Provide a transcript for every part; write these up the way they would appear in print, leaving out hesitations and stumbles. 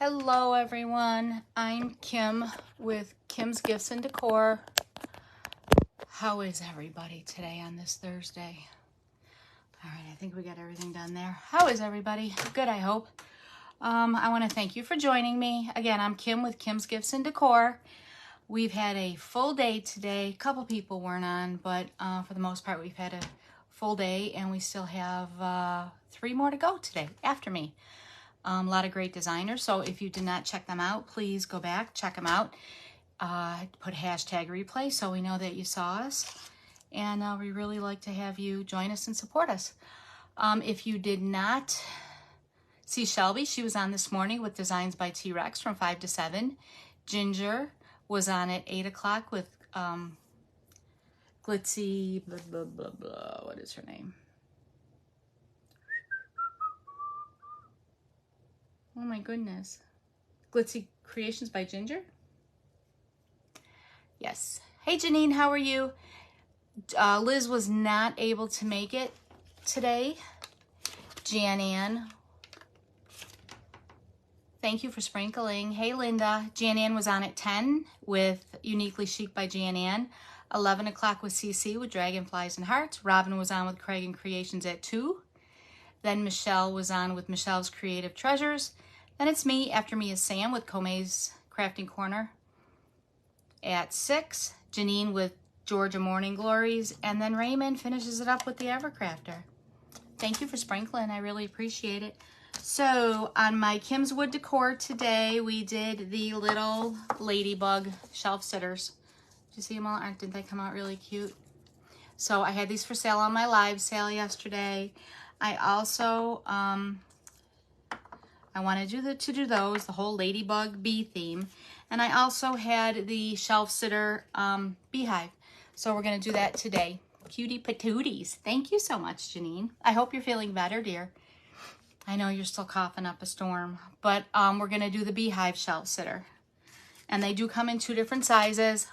Hello everyone, I'm Kim with Kim's Gifts and Decor. How is everybody today on this Thursday? All right, I think we got everything done there. How is everybody? Good, I hope. I want to thank you for joining me. Again, I'm Kim with Kim's Gifts and Decor. We've had a full day today. A couple people weren't on, but for the most part, we've had a full day, and we still have 3 more to go today after me. A lot of great designers, so if you did not check them out, please go back, check them out. Put hashtag replay so we know that you saw us, and we really like to have you join us and support us. If you did not see Shelby, she was on this morning with Designs by T-Rex from 5 to 7. Ginger was on at 8 o'clock with Glitzy, blah, blah, blah, blah. What is her name? Oh my goodness. Glitzy Creations by Ginger? Yes. Hey Janine, how are you? Liz was not able to make it today. Jan Ann, thank you for sprinkling. Hey Linda, Jan Ann was on at 10 with Uniquely Chic by Jan Ann. 11 o'clock with CC with Dragonflies and Hearts. Robin was on with Craig and Creations at 2. Then Michelle was on with Michelle's Creative Treasures. Then it's me. After me is Sam with Kome's Crafting Corner at 6. Janine with Georgia Morning Glories. And then Raymond finishes it up with the Evercrafter. Thank you for sprinkling. I really appreciate it. So on my Kim's Wood Decor today, we did the little ladybug shelf sitters. Did you see them all? Didn't they come out really cute? So I had these for sale on my live sale yesterday. I also, I wanted to do those, the whole ladybug bee theme. And I also had the shelf sitter beehive. So we're going to do that today. Cutie patooties. Thank you so much, Janine. I hope you're feeling better, dear. I know you're still coughing up a storm. But we're going to do the beehive shelf sitter. And they do come in 2 different sizes.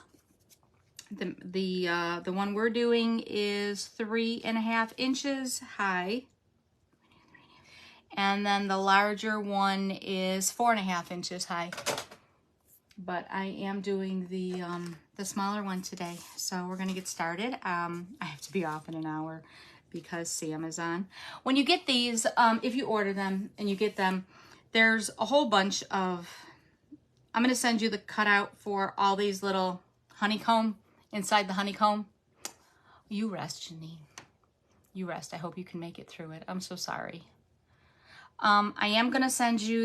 The one we're doing is 3.5 inches high. And then the larger one is 4.5 inches high. But I am doing the smaller one today. So we're gonna get started. I have to be off in an hour because Sam is on. When you get these, if you order them and you get them, there's a whole bunch of, I'm gonna send you the cutout for all these little honeycomb inside the honeycomb. You rest, Janine. You rest. I hope you can make it through it. I'm so sorry. I am going to send you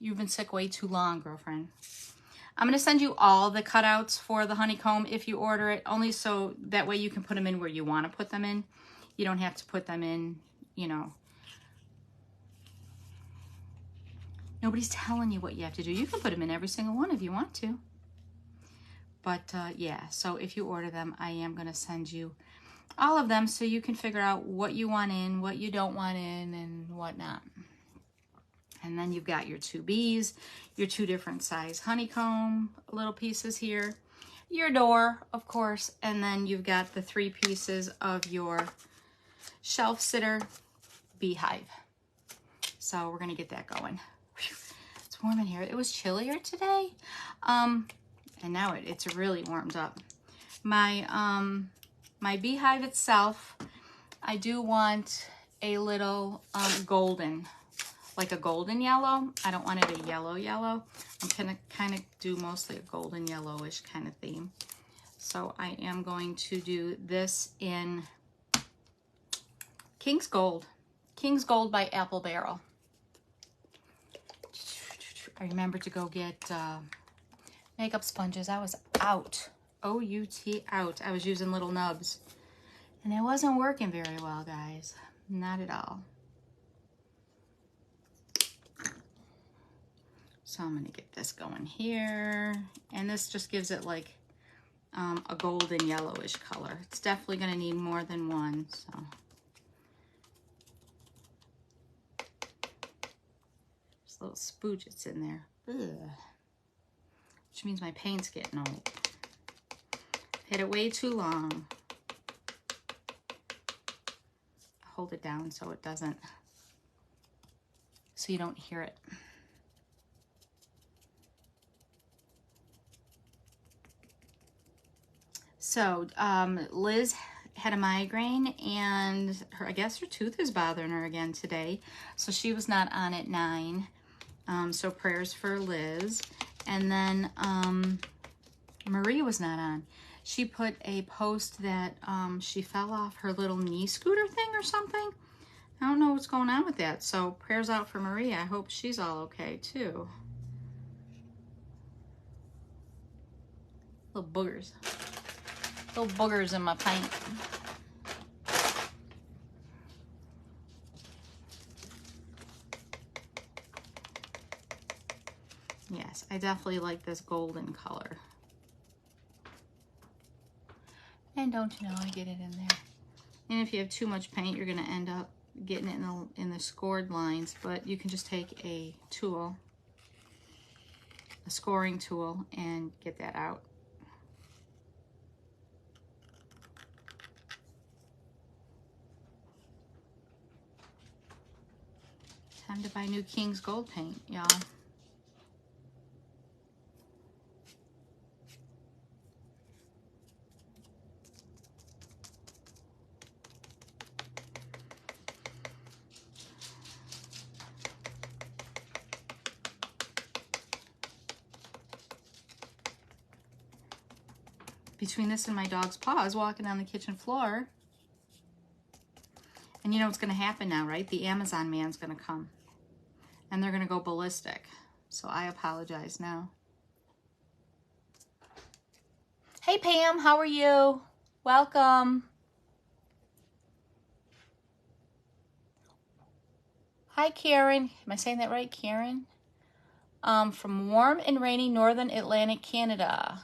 you've been sick way too long, girlfriend. I'm going to send you all the cutouts for the honeycomb if you order it, only so that way you can put them in where you want to put them in. You don't have to put them in, you know. Nobody's telling you what you have to do. You can put them in every single one if you want to. But yeah, so if you order them, I am going to send you all of them so you can figure out what you want in, what you don't want in, and whatnot. And then you've got your 2 bees, your 2 different size honeycomb little pieces here, your door, of course, and then you've got the 3 pieces of your shelf sitter beehive. So we're going to get that going. Whew, it's warm in here. It was chillier today, and now it's really warmed up. My my beehive itself, I do want a little golden, like a golden yellow. I don't want it a yellow. I'm gonna kind of do mostly a golden yellowish kind of theme. So I am going to do this in King's Gold by Apple Barrel. I remember to go get makeup sponges. I was out. O-U-T, out. I was using little nubs. And it wasn't working very well, guys. Not at all. So I'm going to get this going here. And this just gives it like a golden yellowish color. It's definitely going to need more than one. So there's little spoogets in there. Ugh. Which means my paint's getting old. Hit it way too long. Hold it down so it doesn't, so you don't hear it. So Liz had a migraine, and I guess her tooth is bothering her again today. So she was not on at 9. So prayers for Liz. And then Marie was not on. She put a post that she fell off her little knee scooter thing or something. I don't know what's going on with that. So prayers out for Marie. I hope she's all okay too. Little boogers. Little boogers in my paint. Yes, I definitely like this golden color. And don't you know, I get it in there. And if you have too much paint, you're going to end up getting it in the scored lines. But you can just take a tool, a scoring tool, and get that out. Time to buy new King's Gold paint, y'all. Between this and my dog's paws walking on the kitchen floor. And you know what's going to happen now, right? The Amazon man's going to come. And they're going to go ballistic. So I apologize now. Hey Pam, how are you? Welcome. Hi Karen. Am I saying that right, Karen? From warm and rainy northern Atlantic Canada.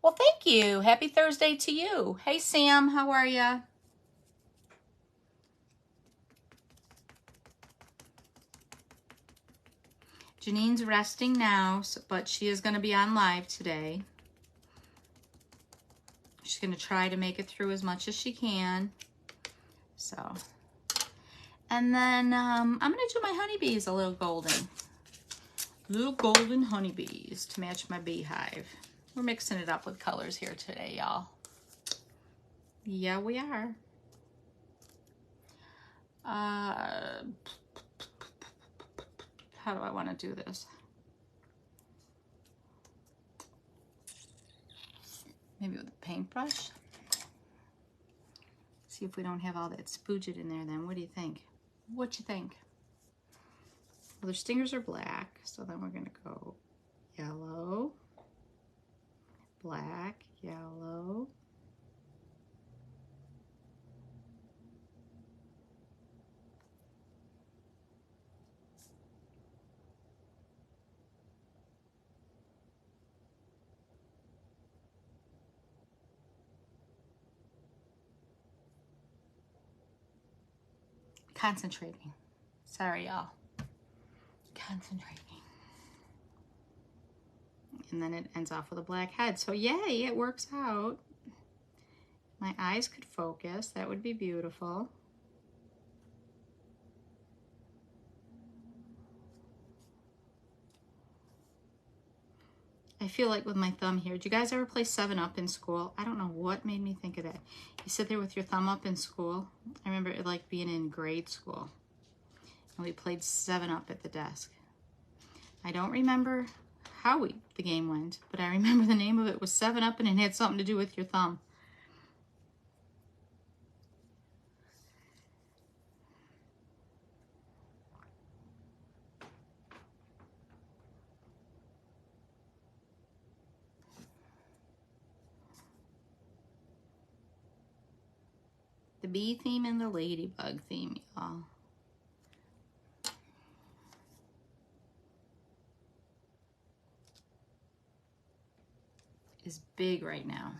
Well, thank you. Happy Thursday to you. Hey, Sam, how are ya? Janine's resting now, but she is going to be on live today. She's going to try to make it through as much as she can. So, and then I'm going to do my honeybees a little golden. Little golden honeybees to match my beehive. We're mixing it up with colors here today, y'all. Yeah, we are. How do I want to do this? Maybe with a paintbrush. See if we don't have all that spooged in there then. What do you think? What you think? Well, their stingers are black, so then we're going to go yellow, black, yellow. Concentrating. Sorry, y'all. Concentrating. And then it ends off with a black head. So yay, it works out. My eyes could focus. That would be beautiful. I feel like with my thumb here, did you guys ever play 7-Up in school? I don't know what made me think of that. You sit there with your thumb up in school. I remember it like being in grade school. And we played 7-Up at the desk. I don't remember how the game went, but I remember the name of it was 7-Up and it had something to do with your thumb. The bee theme and the ladybug theme, y'all. Is big right now.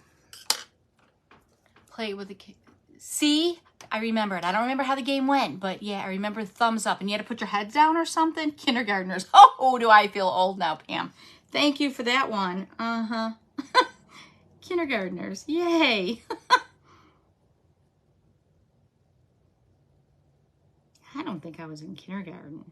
Play with the kid. See? I remember it. I don't remember how the game went, but yeah, I remember thumbs up. And you had to put your heads down or something? Kindergartners. Oh, do I feel old now, Pam. Thank you for that one. Uh-huh. Kindergartners. Yay. I don't think I was in kindergarten.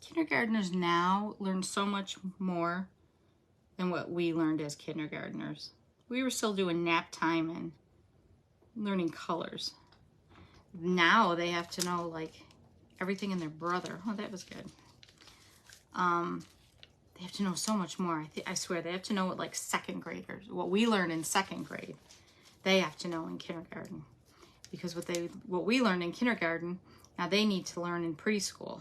Kindergartners now learn so much more than what we learned as kindergartners. We were still doing nap time and learning colors. Now they have to know like everything in their brother. Oh, that was good. They have to know so much more. I swear they have to know what like second graders, what we learned in second grade, they have to know in kindergarten. Because what we learned in kindergarten, now they need to learn in preschool.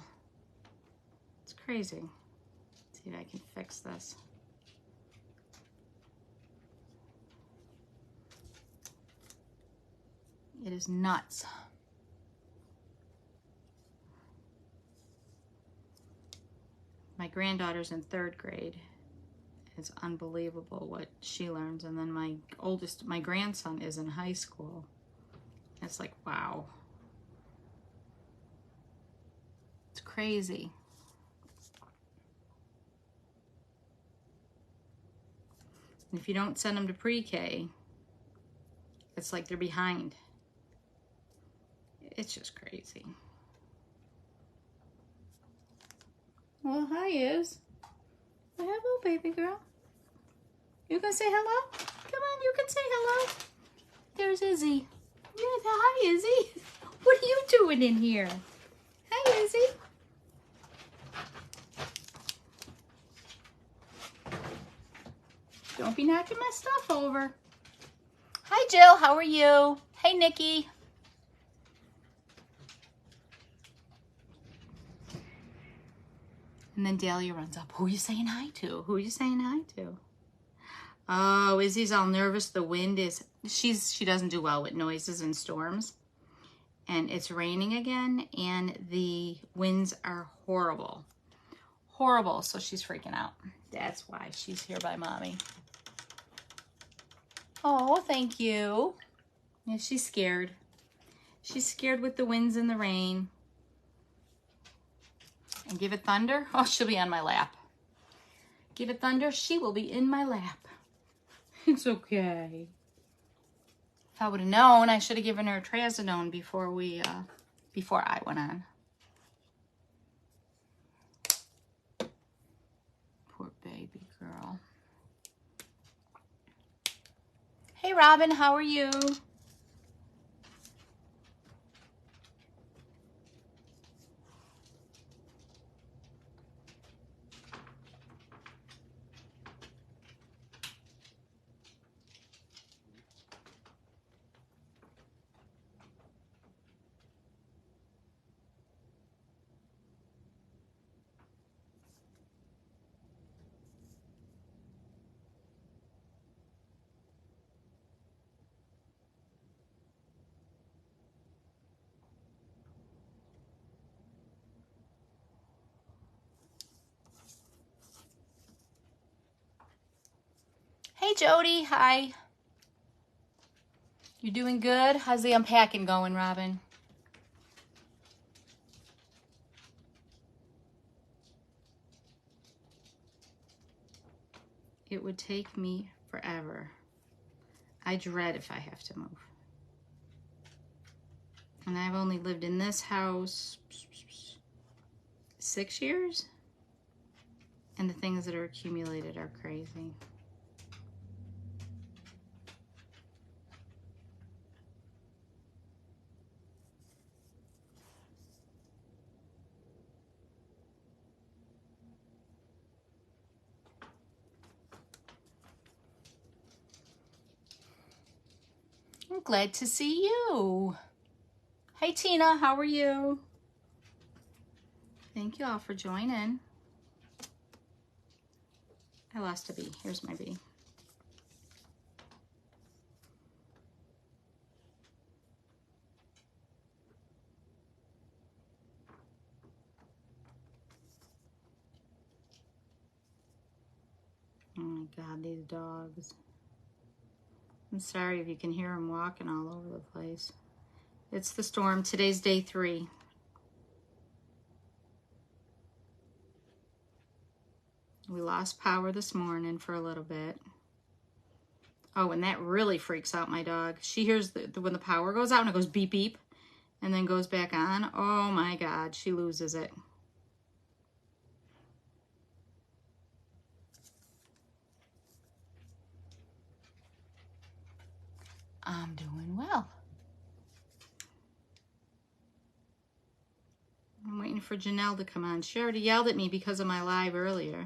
It's crazy. Let's see if I can fix this. It is nuts. My granddaughter's in 3rd grade. It's unbelievable what she learns. And then my grandson is in high school. It's like, wow. It's crazy. And if you don't send them to pre-K, it's like they're behind. It's just crazy. Well, hi, Iz. Well, hello, baby girl. You gonna say hello? Come on, you can say hello. There's Izzy. Yes, hi, Izzy. What are you doing in here? Hi, Izzy. Don't be knocking my stuff over. Hi, Jill. How are you? Hey, Nikki. And then Dahlia runs up. Who are you saying hi to? Who are you saying hi to? Oh, Izzy's all nervous. The wind is... She doesn't do well with noises and storms. And it's raining again. And the winds are horrible. Horrible. So she's freaking out. That's why she's here by Mommy. Oh, thank you. Yeah, she's scared. She's scared with the winds and the rain. And give it thunder. Oh, she'll be on my lap. Give it thunder. She will be in my lap. It's okay. If I would have known, I should have given her trazodone before I went on. Poor baby girl. Hey, Robin, how are you? Hey, Jody. Hi. You doing good? How's the unpacking going, Robin? It would take me forever. I dread if I have to move. And I've only lived in this house 6 years. And the things that are accumulated are crazy. I'm glad to see you. Hey, Tina, how are you? Thank you all for joining. I lost a bee. Here's my bee. Oh my God, these dogs. I'm sorry if you can hear them walking all over the place. It's the storm. Today's day 3. We lost power this morning for a little bit. Oh, and that really freaks out my dog. She hears when the power goes out and it goes beep, beep, and then goes back on. Oh my God, she loses it. I'm doing well. I'm waiting for Janelle to come on. She already yelled at me because of my live earlier.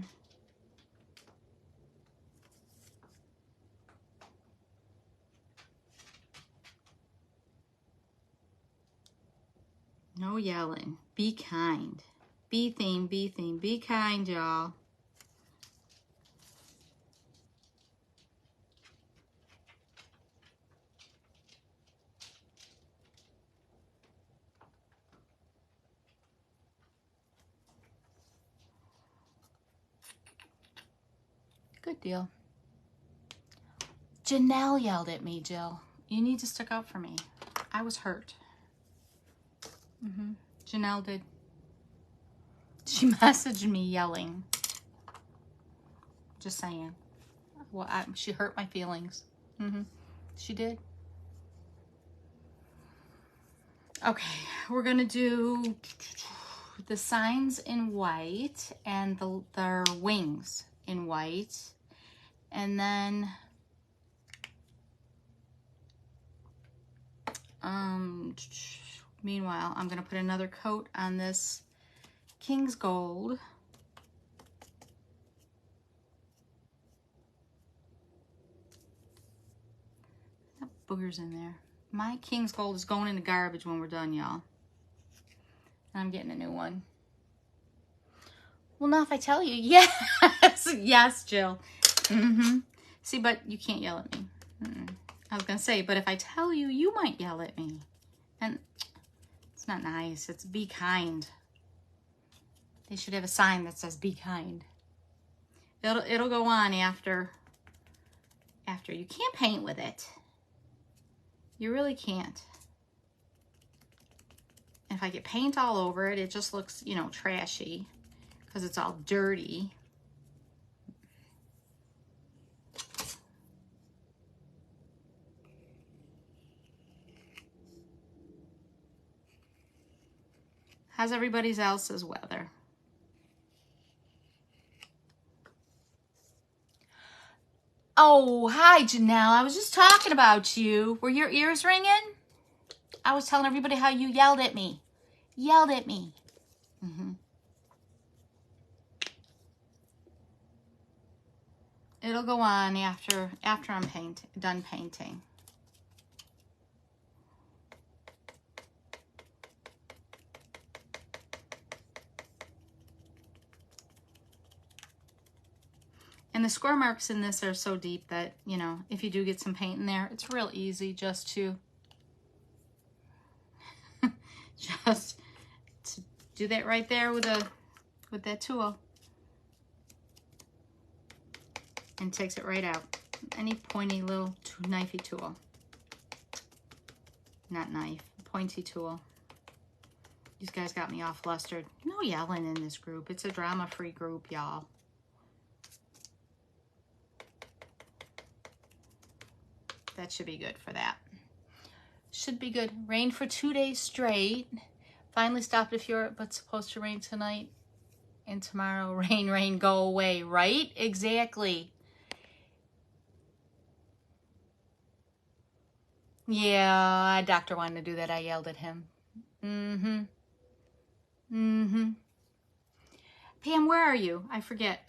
No yelling. Be kind. Be theme, be theme. Be kind, y'all. Good deal. Janelle yelled at me, Jill. You need to stick up for me. I was hurt. Janelle did. She messaged me yelling. Just saying. Well, she hurt my feelings. She did. Okay, we're gonna do the signs in white and their wings in white, and then meanwhile, I'm gonna put another coat on this King's Gold. That boogers in there. My King's Gold is going in the garbage when we're done, y'all. I'm getting a new one. Well, not if I tell you. Yes, yes, Jill. See, but you can't yell at me. I was gonna say, but if I tell you, you might yell at me, and it's not nice. It's be kind. They should have a sign that says "Be kind." It'll go on after. You can't paint with it. You really can't. If I get paint all over it, it just looks, you know, trashy because it's all dirty. How's everybody else's weather? Oh, hi, Janelle. I was just talking about you. Were your ears ringing? I was telling everybody how you yelled at me. Yelled at me. It'll go on after I'm done painting. And the score marks in this are so deep that, you know, if you do get some paint in there, it's real easy just to do that right there with that tool. And takes it right out. Any pointy little knifey tool. Not knife, pointy tool. These guys got me all flustered. No yelling in this group. It's a drama-free group, y'all. That should be good for that. Should be good. Rain for 2 days straight. Finally stopped a few, but supposed to rain tonight and tomorrow. Rain, rain, go away, right? Exactly. Yeah, doctor wanted to do that. I yelled at him. Pam, where are you? I forget.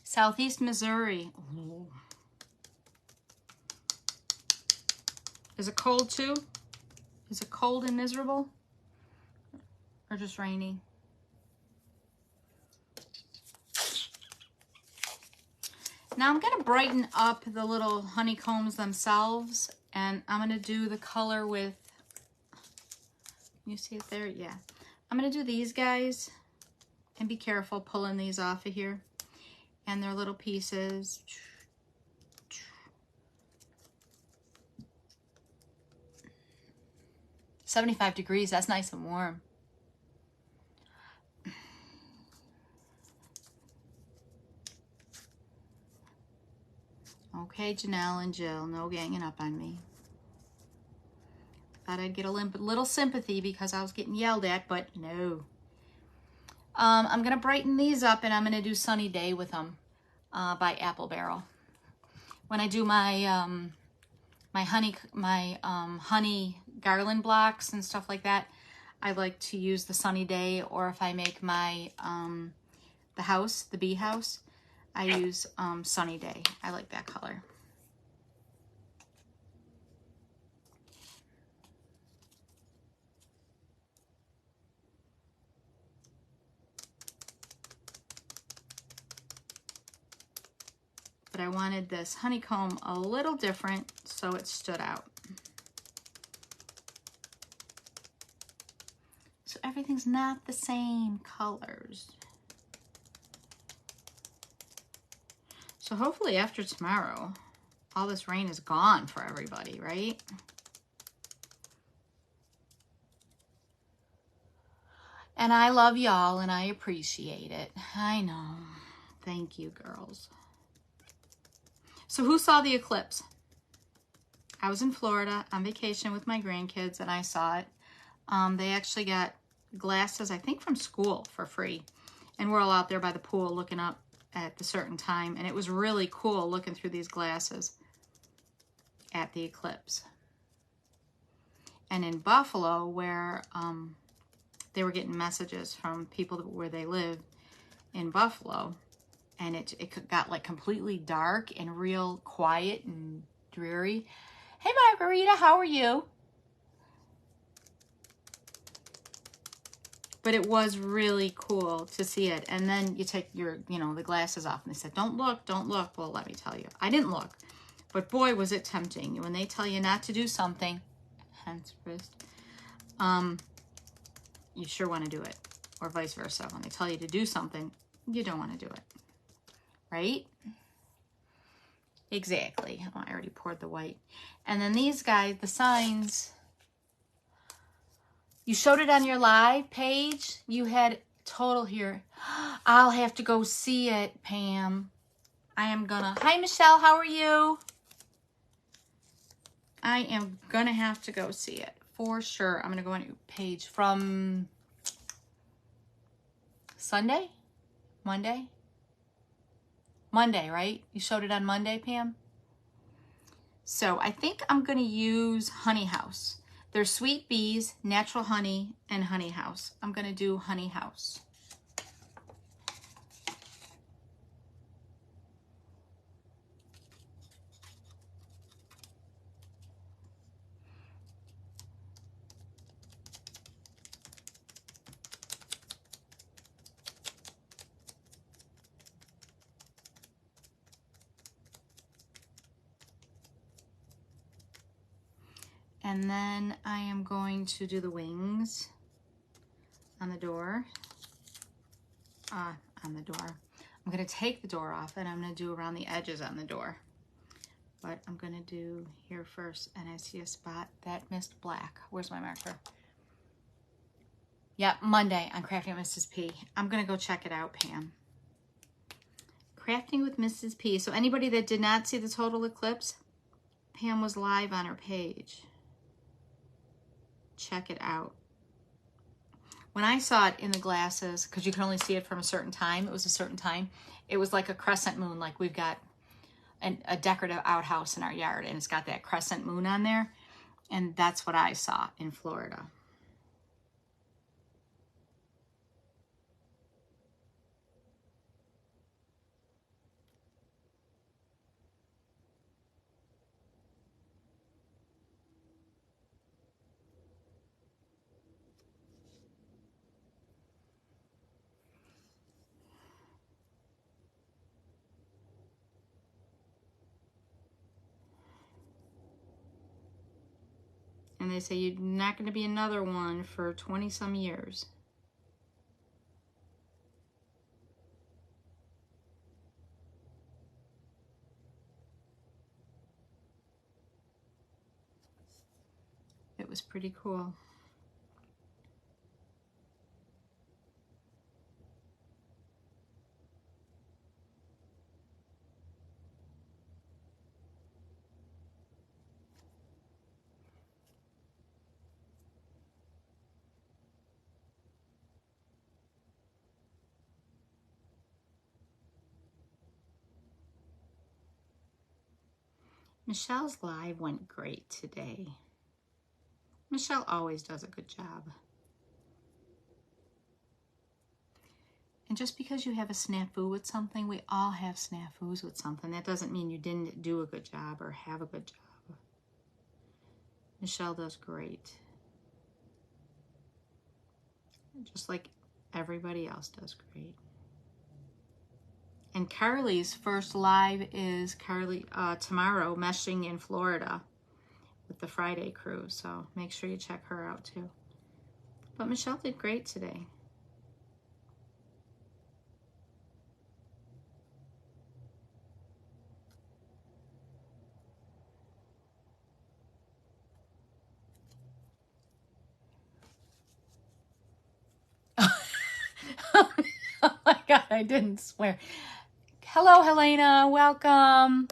Southeast Missouri. Ooh. Is it cold too? Is it cold and miserable? Or just rainy? Now I'm going to brighten up the little honeycombs themselves, and I'm going to do the color with, you see it there? Yeah. I'm going to do these guys, and be careful pulling these off of here, and their little pieces. 75 degrees, that's nice and warm. Okay, Janelle and Jill, no ganging up on me. Thought I'd get a little sympathy because I was getting yelled at, but no. I'm going to brighten these up, and I'm going to do Sunny Day with them by Apple Barrel. When I do my my honey garland blocks and stuff like that, I like to use the Sunny Day, or if I make my the bee house, I use Sunny Day. I like that color. But I wanted this honeycomb a little different, so it stood out. So everything's not the same colors. So hopefully after tomorrow, all this rain is gone for everybody, right? And I love y'all, and I appreciate it. I know. Thank you, girls. So who saw the eclipse? I was in Florida on vacation with my grandkids, and I saw it. They actually got glasses, I think from school, for free. And we're all out there by the pool looking up at the certain time. And it was really cool looking through these glasses at the eclipse. And in Buffalo, where they were getting messages from people where they lived in Buffalo, and it got like completely dark and real quiet and dreary. Hey, Margarita, how are you? But it was really cool to see it. And then you take your, the glasses off, and they said, don't look, don't look. Well, let me tell you, I didn't look, but boy, was it tempting. When they tell you not to do something, hence wrist, you sure want to do it, or vice versa. When they tell you to do something, you don't want to do it. Right? Exactly. Oh, I already poured the white. And then these guys, the signs, you showed it on your live page. You had total here. I'll have to go see it, Pam. I am gonna. Hi, Michelle. How are you? I am gonna have to go see it for sure. I'm gonna go on your page from Sunday, Monday. Monday, right? You showed it on Monday, Pam? So I think I'm going to use Honey House. There's Sweet Bees, Natural Honey, and Honey House. I'm going to do Honey House. And then I am going to do the wings on the door. I'm going to take the door off, and I'm going to do around the edges on the door. But I'm going to do here first, and I see a spot that missed black. Where's my marker? Yep, Monday on Crafting with Mrs. P. I'm going to go check it out, Pam. Crafting with Mrs. P. So anybody that did not see the total eclipse, Pam was live on her page. Check it out. When I saw it in the glasses, because you can only see it from a certain time, it was a certain time, it was like a crescent moon, like we've got a decorative outhouse in our yard, and it's got that crescent moon on there, and that's what I saw in Florida. And they say you're not going to be another one for 20 some years. It was pretty cool. Michelle's live went great today. Michelle always does a good job. And just because you have a snafu with something, we all have snafus with something. That doesn't mean you didn't do a good job or have a good job. Michelle does great. Just like everybody else does great. And Carly's first live is tomorrow, meshing in Florida with the Friday crew. So make sure you check her out too. But Michelle did great today. Oh my God, I didn't swear. Hello, Helena, welcome.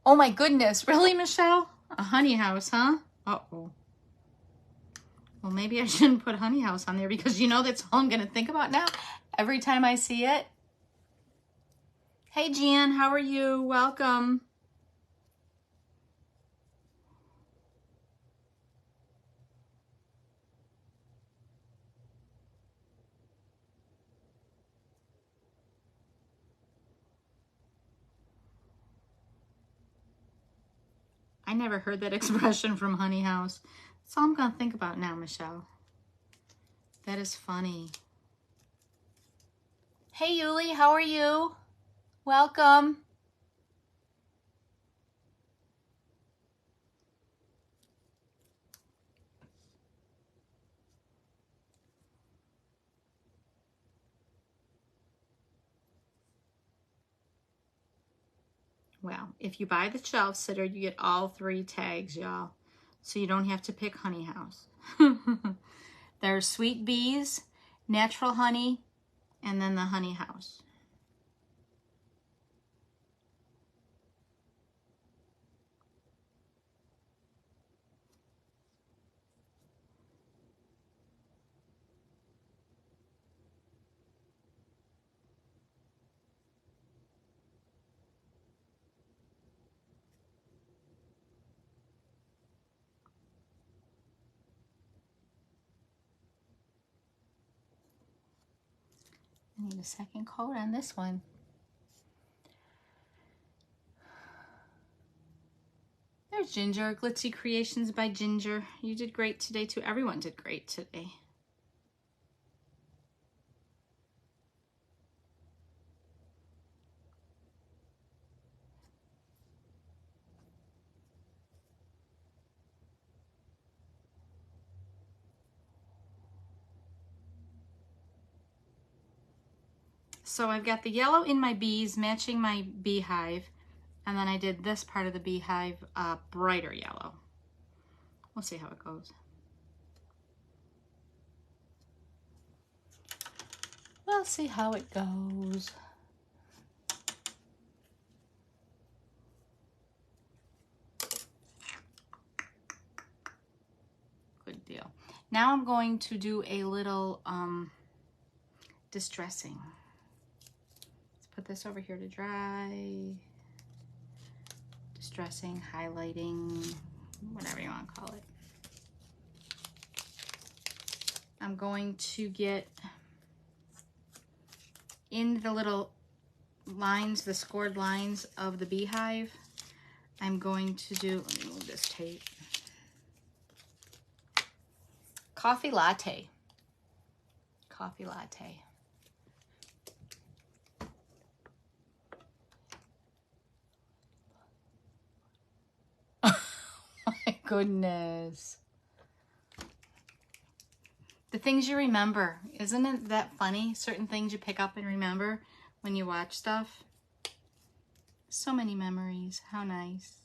Oh my goodness, really, Michelle? A honey house, huh? Uh-oh. Well, maybe I shouldn't put honey house on there because you know that's all I'm gonna think about now every time I see it. Hey, Jan, how are you? Welcome. I never heard that expression from honey house. That's all I'm gonna think about now, Michelle. That is funny. Hey, Yuli, how are you? Welcome. Well, if you buy the shelf sitter, you get all 3 tags, y'all. So you don't have to pick honey house. There's sweet bees, natural honey, and then the honey house. I need a second coat on this one. There's Ginger, Glitzy Creations by Ginger. You did great today too. Everyone did great today. So I've got the yellow in my bees matching my beehive, and then I did this part of the beehive brighter yellow. We'll see how it goes. We'll see how it goes. Good deal. Now I'm going to do a little distressing. Let's put this over here to dry. Distressing, highlighting, whatever you want to call it. I'm going to get in the little lines, the scored lines of the beehive. I'm going to do, let me move this tape. Coffee latte. Coffee latte. My goodness. The things you remember. Isn't it that funny? Certain things you pick up and remember when you watch stuff. So many memories. How nice.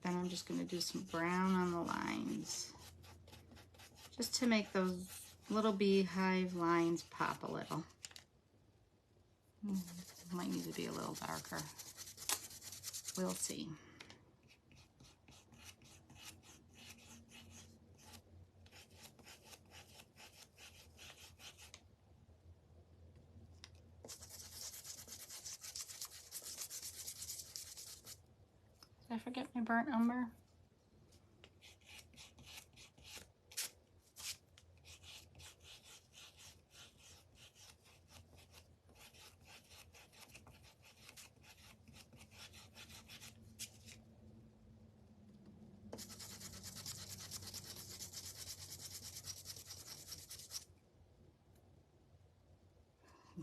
Then I'm just going to do some brown on the lines, just to make those little beehive lines pop a little. Might need to be a little darker. We'll see. Did I forget my burnt umber?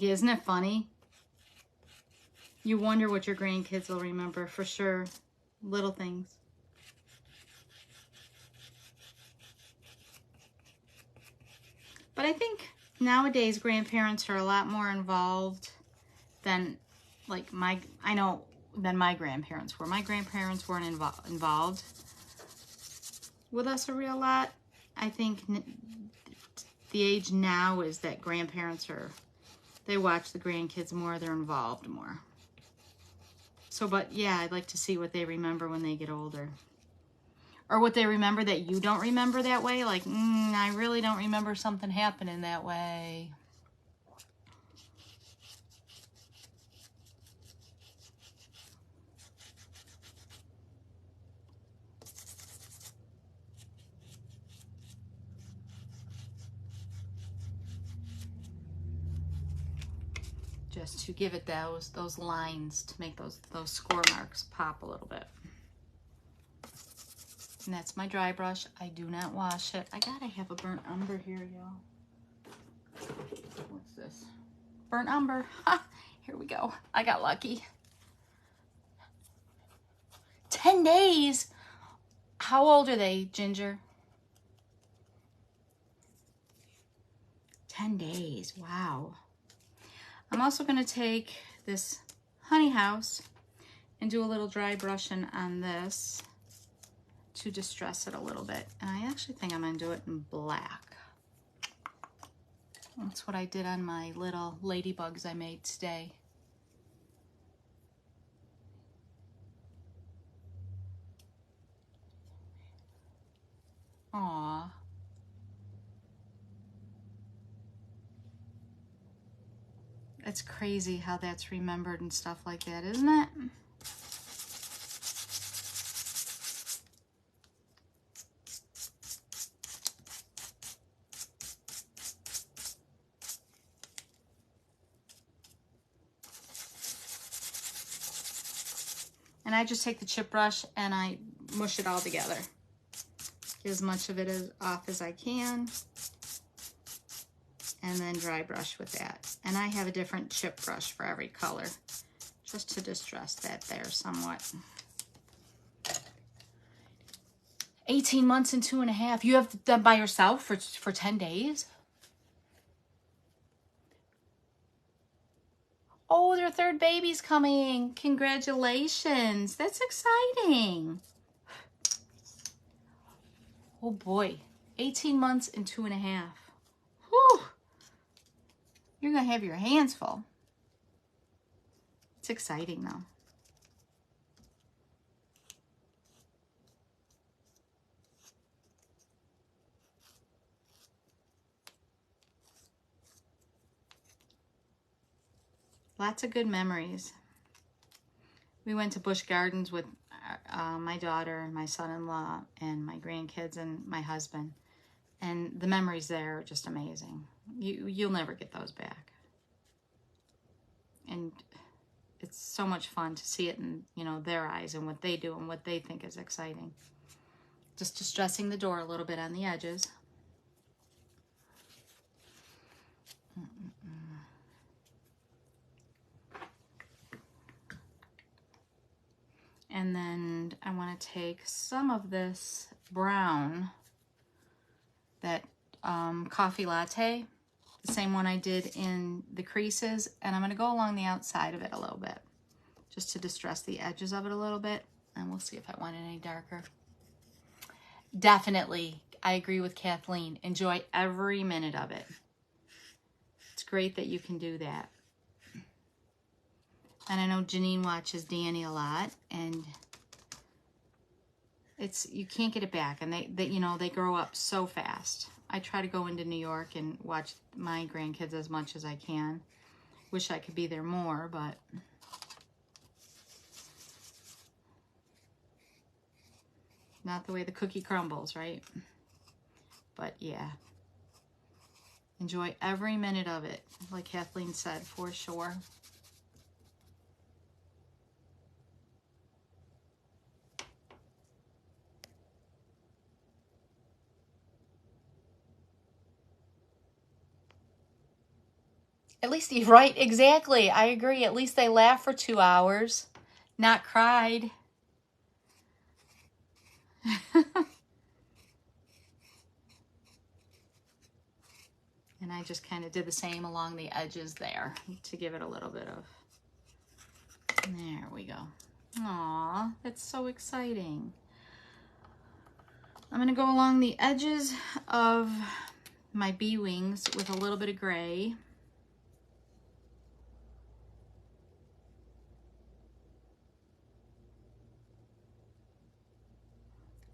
Isn't it funny? You wonder what your grandkids will remember for sure. Little things. But I think nowadays grandparents are a lot more involved than like than my grandparents were. My grandparents weren't involved with us a real lot. I think the age now is that grandparents they watch the grandkids more, they're involved more. So, but yeah, I'd like to see what they remember when they get older. Or what they remember that you don't remember that way. Like, I really don't remember something happening that way. Just to give it those lines, to make those score marks pop a little bit. And that's my dry brush. I do not wash it. I gotta have a burnt umber here, y'all. What's this? Burnt umber. Ha! Here we go. I got lucky. 10 days? How old are they, Ginger? 10 days. Wow. I'm also going to take this honey house and do a little dry brushing on this to distress it a little bit. And I actually think I'm going to do it in black. That's what I did on my little ladybugs I made today. Aww. It's crazy how that's remembered and stuff like that, isn't it? And I just take the chip brush and I mush it all together. Get as much of it off as I can. And then dry brush with that. And I have a different chip brush for every color, just to distress that there somewhat. 18 months and 2.5. You have done by yourself for 10 days? Oh, their third baby's coming. Congratulations. That's exciting. Oh boy, 18 months and 2.5. Whew. You're going to have your hands full. It's exciting though. Lots of good memories. We went to Busch Gardens with my daughter and my son-in-law and my grandkids and my husband. And the memories there are just amazing. You'll never get those back. And it's so much fun to see it in, their eyes and what they do and what they think is exciting. Just distressing the door a little bit on the edges. And then I want to take some of this brown, that coffee latte, the same one I did in the creases, and I'm going to go along the outside of it a little bit, just to distress the edges of it a little bit And we'll see if I want it any darker. Definitely, I agree with Kathleen. Enjoy every minute of it. It's great that you can do that. And I know Janine watches Danny a lot, and you can't get it back. And they grow up so fast. I try to go into New York and watch my grandkids as much as I can. Wish I could be there more, but not the way the cookie crumbles, right? But yeah, enjoy every minute of it, like Kathleen said, for sure. At least he's right, exactly. I agree. At least they laughed for 2 hours, not cried. And I just kind of did the same along the edges there to give it a little bit of, there we go. Aw, that's so exciting. I'm gonna go along the edges of my bee wings with a little bit of gray.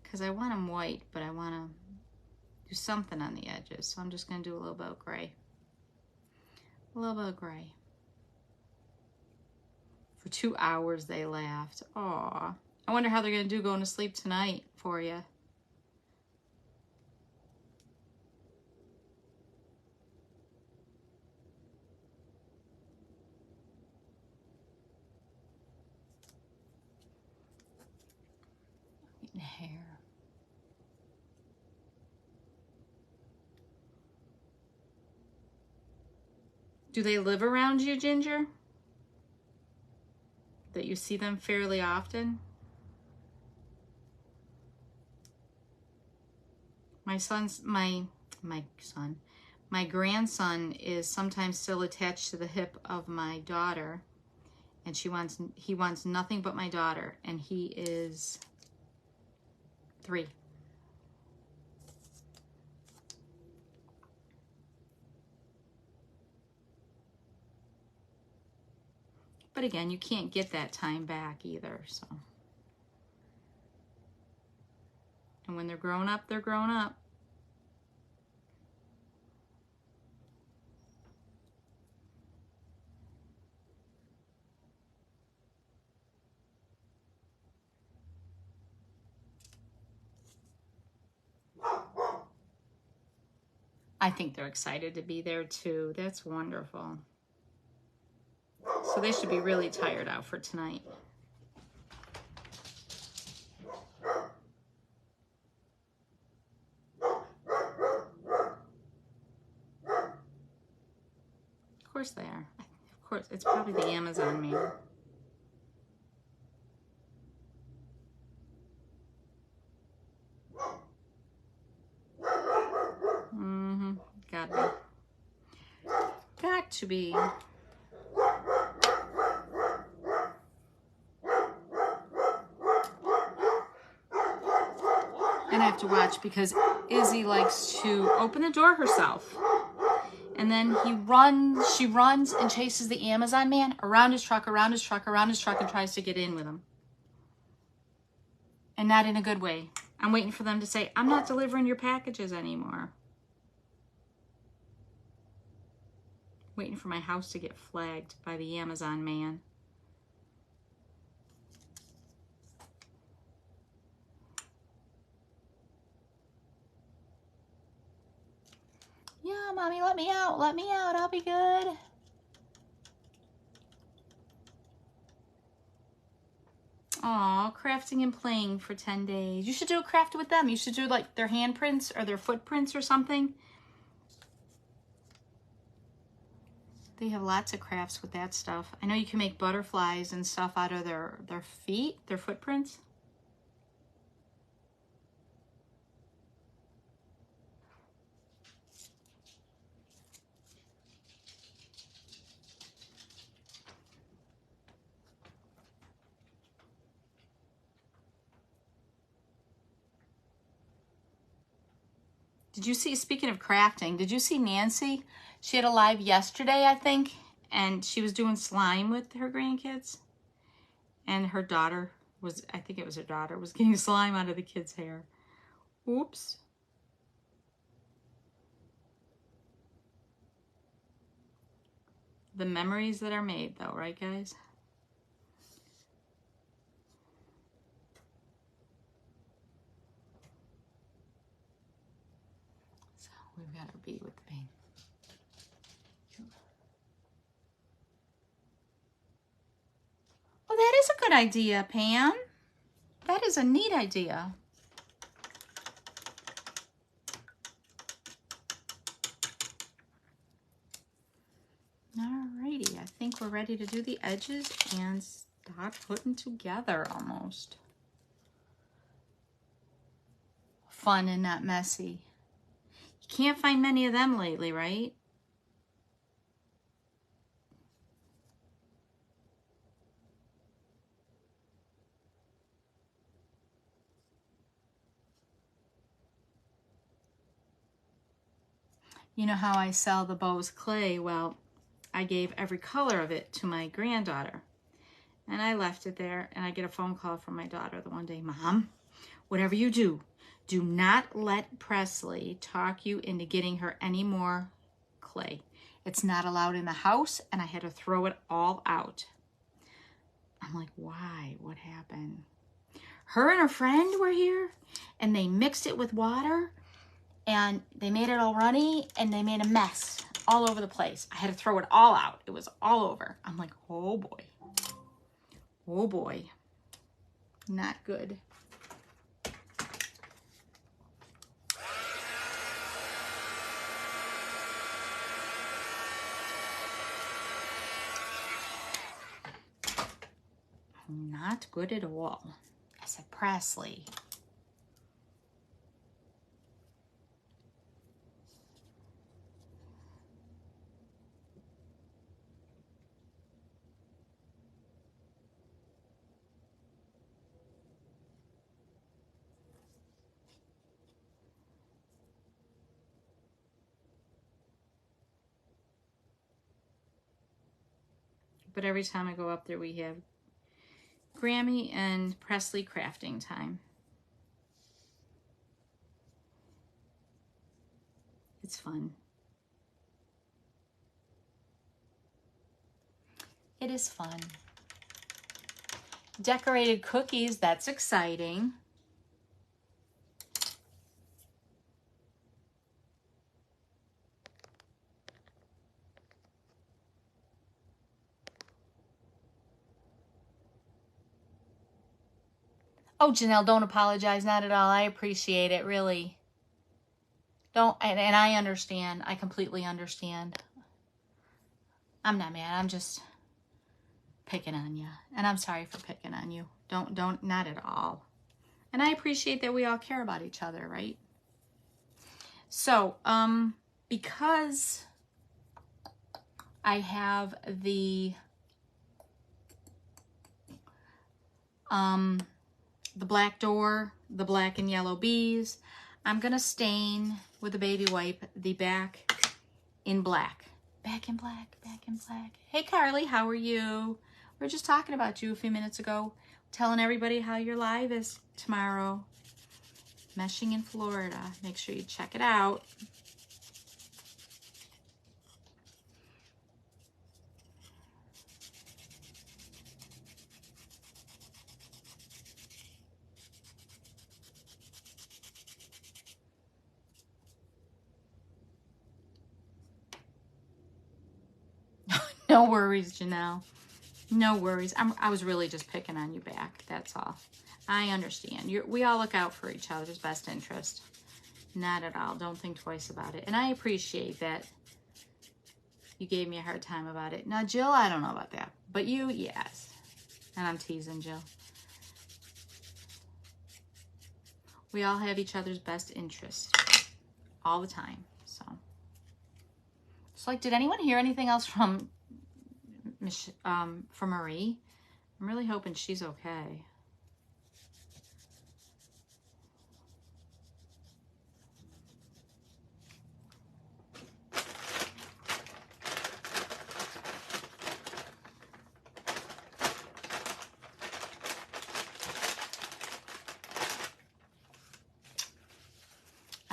Because I want them white, but I want to do something on the edges. So I'm just going to do a little bit of gray. A little bit of gray. For 2 hours they laughed. Aw. I wonder how they're going to do going to sleep tonight for you. Getting hair. Do they live around you, Ginger? That you see them fairly often? My grandson is sometimes still attached to the hip of my daughter, and he wants nothing but my daughter, and he is 3. But again, you can't get that time back either, so. And when they're grown up, they're grown up. I think they're excited to be there too. That's wonderful. So they should be really tired out for tonight. Of course they are. Of course, it's probably the Amazon man. Got to be. And I have to watch because Izzy likes to open the door herself. And then she runs and chases the Amazon man around his truck, around his truck, around his truck, and tries to get in with him. And not in a good way. I'm waiting for them to say, I'm not delivering your packages anymore. Waiting for my house to get flagged by the Amazon man. Yeah, Mommy, let me out. Let me out. I'll be good. Aw, crafting and playing for 10 days. You should do a craft with them. You should do like their handprints or their footprints or something. They have lots of crafts with that stuff. I know you can make butterflies and stuff out of their feet, their footprints. Did you see, speaking of crafting, did you see Nancy? She had a live yesterday, I think, and she was doing slime with her grandkids. And her daughter was, I think it was her daughter, was getting slime out of the kid's hair. Oops. The memories that are made though, right guys? So we've got our bee with the paint. Oh, that is a good idea, Pam. That is a neat idea. Alrighty, I think we're ready to do the edges and start putting together almost. Fun and not messy. You can't find many of them lately, right? You know how I sell the Bose clay? Well, I gave every color of it to my granddaughter. And I left it there, and I get a phone call from my daughter the one day. Mom, whatever you do, do not let Presley talk you into getting her any more clay. It's not allowed in the house, and I had to throw it all out. I'm like, why? What happened? Her and her friend were here, and they mixed it with water, and they made it all runny, and they made a mess all over the place. I had to throw it all out. It was all over. I'm like, oh boy. Oh boy. Not good. Not good at all. I said, Presley. But every time I go up there, we have Grammy and Presley crafting time. It's fun. It is fun. Decorated cookies, that's exciting. Oh, Janelle, don't apologize. Not at all. I appreciate it, really. Don't, and I understand. I completely understand. I'm not mad. I'm just picking on you. And I'm sorry for picking on you. Don't, not at all. And I appreciate that we all care about each other, right? So, because I have the black door, the black and yellow bees, I'm gonna stain with a baby wipe the back in black. Back in black, back in black. Hey Carly, how are you? We were just talking about you a few minutes ago, telling everybody how your live is tomorrow. Meshing in Florida. Make sure you check it out. No worries, Janelle. No worries. I was really just picking on you back. That's all. I understand. We all look out for each other's best interest. Not at all. Don't think twice about it. And I appreciate that you gave me a hard time about it. Now, Jill, I don't know about that. But you, yes. And I'm teasing Jill. We all have each other's best interest all the time. So, it's like, did anyone hear anything else from Marie? I'm really hoping she's okay.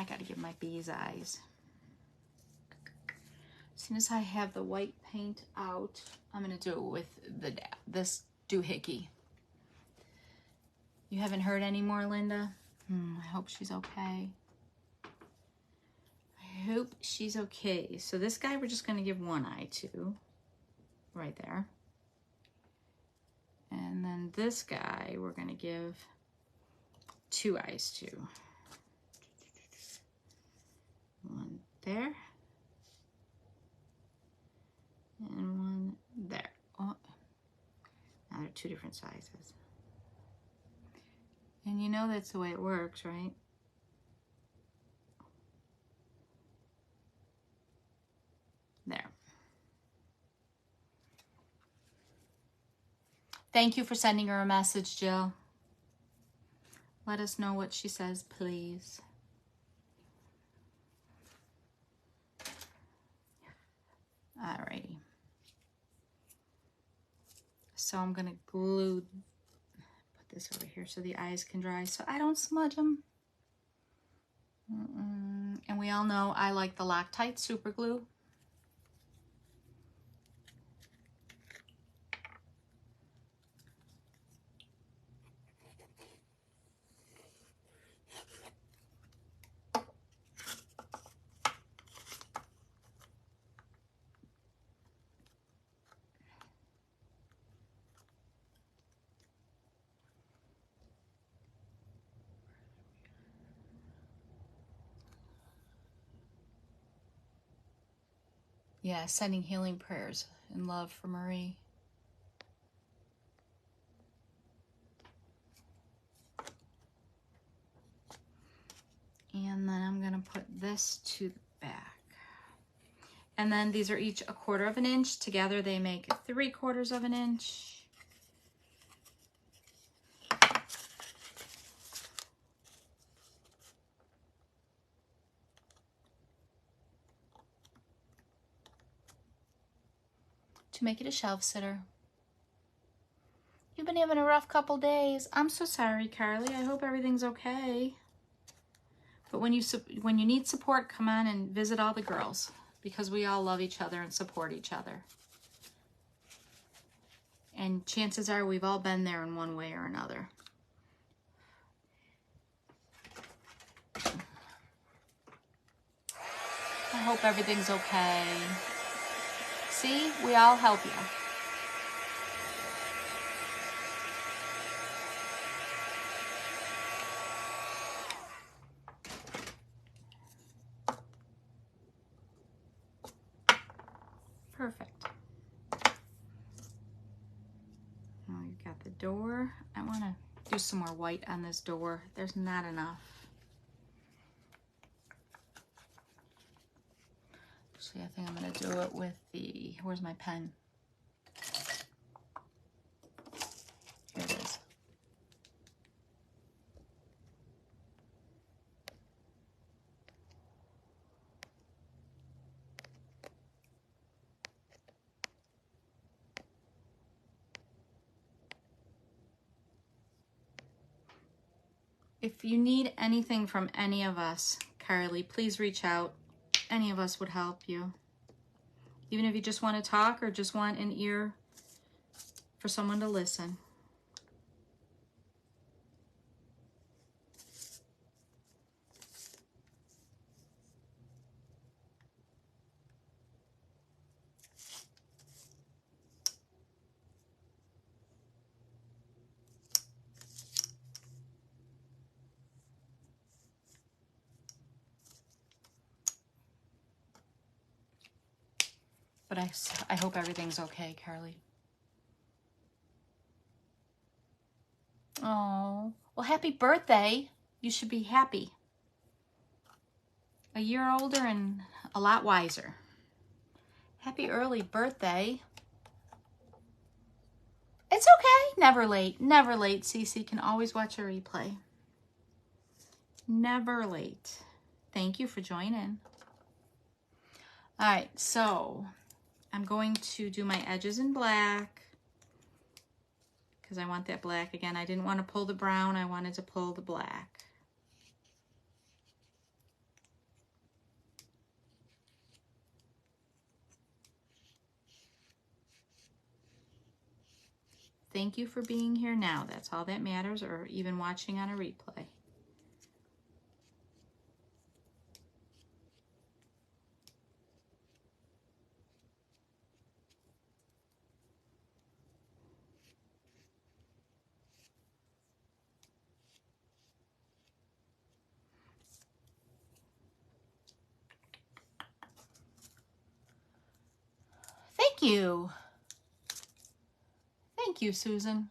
I gotta give my bees eyes. As soon as I have the white paint out, I'm gonna do it with this doohickey. You haven't heard any more, Linda? I hope she's okay. I hope she's okay. So this guy we're just gonna give one eye to, right there. And then this guy we're gonna give 2 eyes to. One there. And one there. Oh, now they're 2 different sizes. And you know that's the way it works, right? There. Thank you for sending her a message, Jill. Let us know what she says, please. Alrighty. So I'm gonna put this over here so the eyes can dry so I don't smudge them. And we all know I like the Loctite super glue. Yeah, sending healing prayers and love for Marie. And then I'm gonna put this to the back. And then these are each 1/4 of an inch. Together they make 3/4 of an inch. To make it a shelf sitter. You've been having a rough couple days. I'm so sorry, Carly. I hope everything's okay. But when you need support, come on and visit all the girls, because we all love each other and support each other. And chances are we've all been there in one way or another. I hope everything's okay. See, we all help you. Perfect. Now we've got the door. I want to do some more white on this door. There's not enough. Actually, I think I'm going to do it with the, where's my pen? Here it is. If you need anything from any of us, Carly, please reach out. Any of us would help you. Even if you just want to talk or just want an ear for someone to listen. But I hope everything's okay, Carly. Oh, well, happy birthday. You should be happy. A year older and a lot wiser. Happy early birthday. It's okay. Never late. Never late. Cece can always watch a replay. Never late. Thank you for joining. All right, so I'm going to do my edges in black because I want that black again. I didn't want to pull the brown. I wanted to pull the black. Thank you for being here now. That's all that matters, or even watching on a replay. Thank you. Thank you, Susan.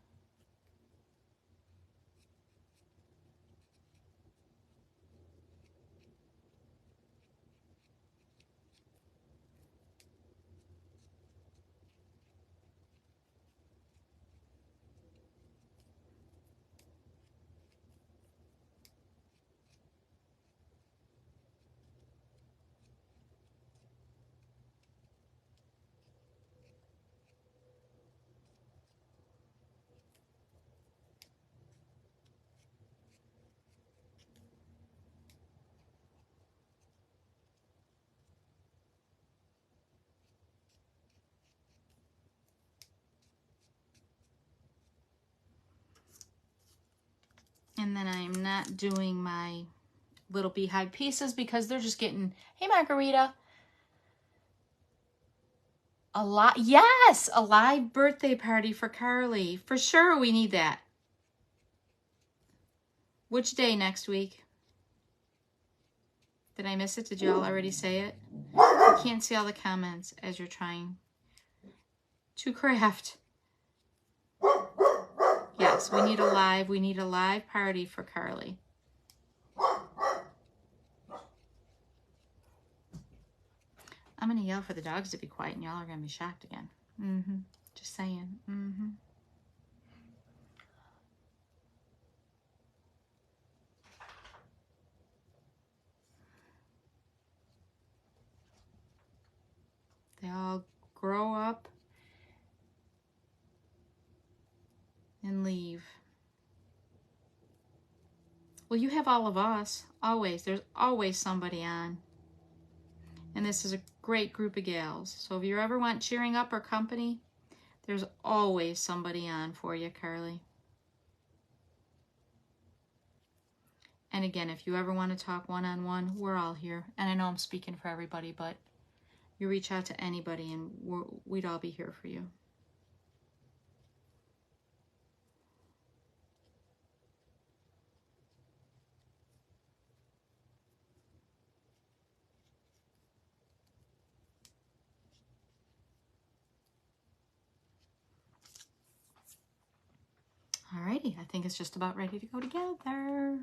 And then I'm not doing my little beehive pieces because they're just getting, hey Margarita, yes, a live birthday party for Carly. For sure we need that. Which day next week? Did I miss it? Did you all already say it? I can't see all the comments as you're trying to craft. Yes, we need a live party for Carly. I'm going to yell for the dogs to be quiet and y'all are going to be shocked again. Just saying. They all grow up and leave. Well, you have all of us. Always. There's always somebody on. And this is a great group of gals. So if you ever want cheering up or company, there's always somebody on for you, Carly. And again, if you ever want to talk one-on-one, we're all here. And I know I'm speaking for everybody, but you reach out to anybody and we'd all be here for you. Alrighty, I think it's just about ready to go together.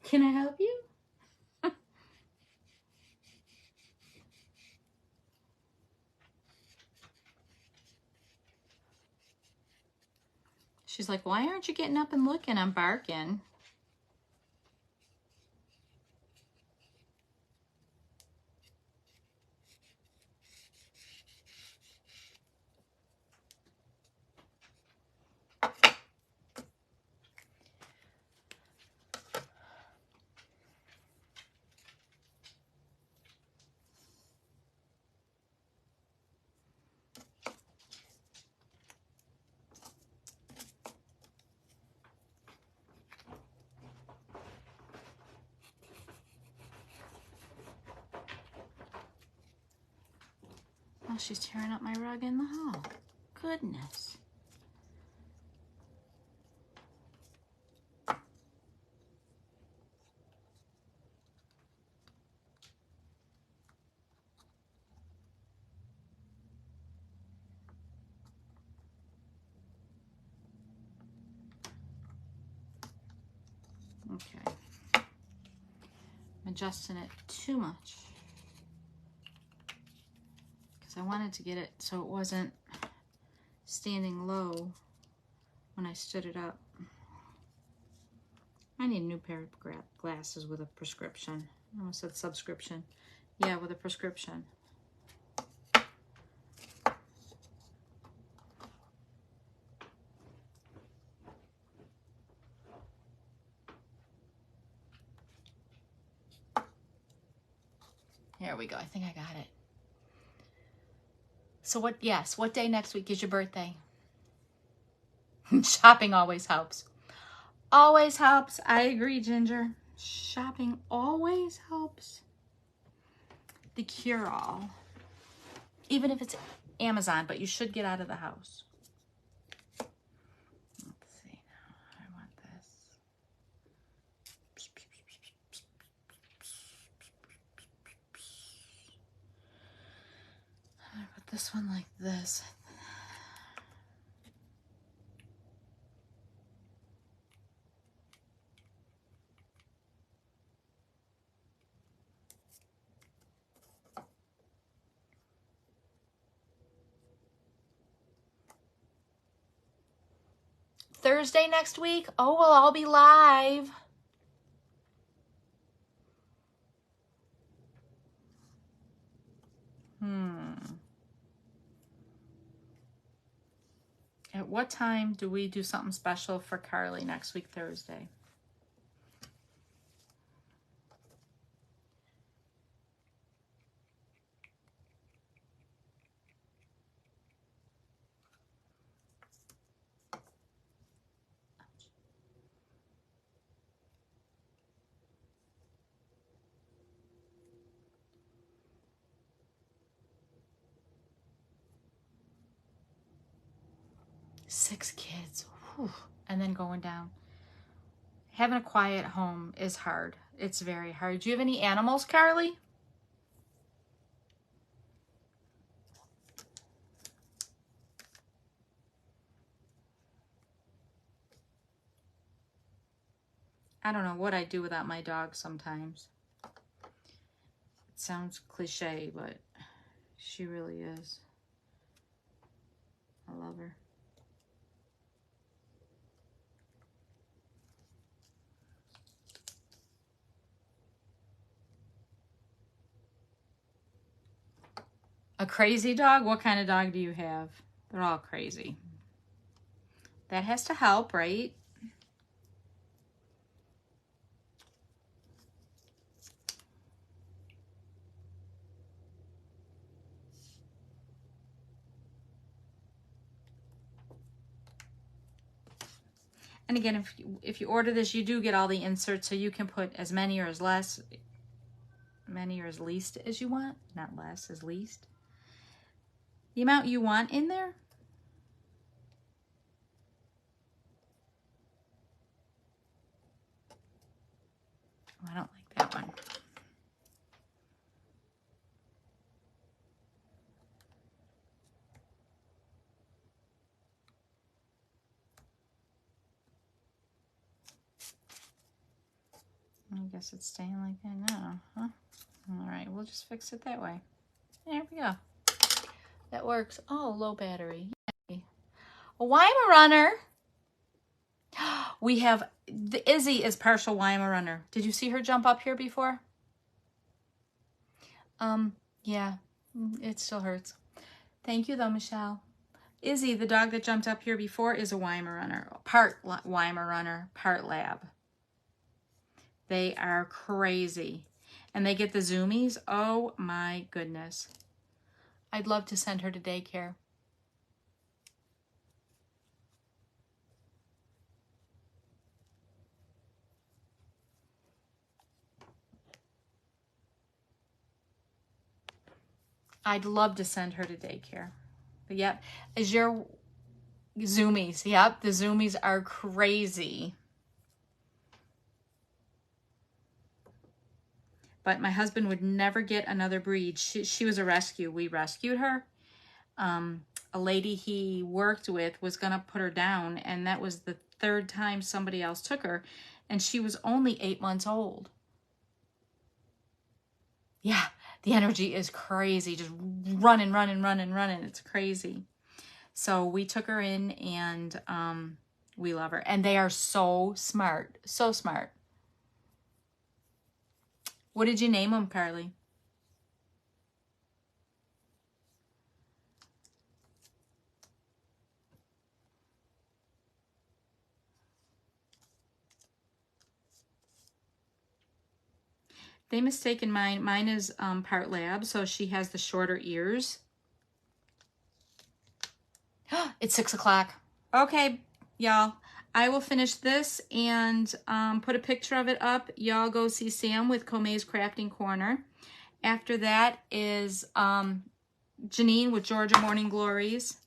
Can I help you? She's like, why aren't you getting up and looking? I'm barking. Oh, she's tearing up my rug in the hall. Goodness. Okay. I'm adjusting it too much because I wanted to get it so it wasn't standing low when I stood it up. I need a new pair of glasses with a prescription. I almost said subscription. Yeah, with a prescription. Here we go. I think I got it. So what, yes, what day next week is your birthday? Shopping always helps. Always helps. I agree, Ginger. Shopping always helps. The cure-all. Even if it's Amazon, but you should get out of the house. Let's see now. I want this. I put this one like this. Thursday next week? Oh, well, I'll be live. At what time do we do something special for Carly next week, Thursday? Six kids. Whew. And then going down. Having a quiet home is hard. It's very hard. Do you have any animals, Carly? I don't know what I'd do without my dog sometimes. It sounds cliche, but she really is. I love her. A crazy dog? What kind of dog do you have? They're all crazy. That has to help, right? And again, if you order this, you do get all the inserts, so you can put as many or as less, many or as least as you want. Not less, as least. The amount you want in there. Oh, I don't like that one. I guess it's staying like that now, huh? All right, we'll just fix it that way. There we go. That works. Oh, low battery. Yay. A Weimaraner. We have, the Izzy is partial Weimaraner. Did you see her jump up here before? Yeah, it still hurts. Thank you though, Michelle. Izzy, the dog that jumped up here before, is a Weimaraner. Part Weimaraner, part lab. They are crazy. And they get the zoomies. Oh my goodness. I'd love to send her to daycare. I'd love to send her to daycare. But yep, is your zoomies. Yep, the zoomies are crazy. But my husband would never get another breed. She was a rescue. We rescued her. A lady he worked with was going to put her down, and that was the third time somebody else took her, and she was only 8 months old. Yeah, the energy is crazy. Just running. It's crazy. So we took her in, and we love her. And they are so smart. So smart. What did you name them, Carly? They mistaken mine. Mine is part lab, so she has the shorter ears. It's 6 o'clock. Okay, y'all. I will finish this and put a picture of it up. Y'all go see Sam with Kome's Crafting Corner. After that is Janine with Georgia Morning Glories.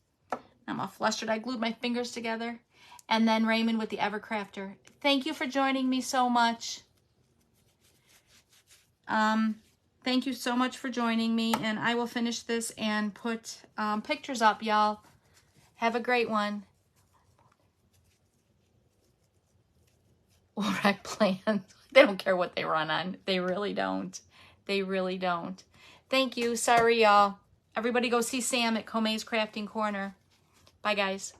I'm all flustered. I glued my fingers together. And then Raymond with the Evercrafter. Thank you for joining me so much. Thank you so much for joining me. And I will finish this and put pictures up, y'all. Have a great one. Rec plans. They don't care what they run on. They really don't. They really don't. Thank you. Sorry, y'all. Everybody go see Sam at Kome's Crafting Corner. Bye, guys.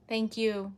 Thank you.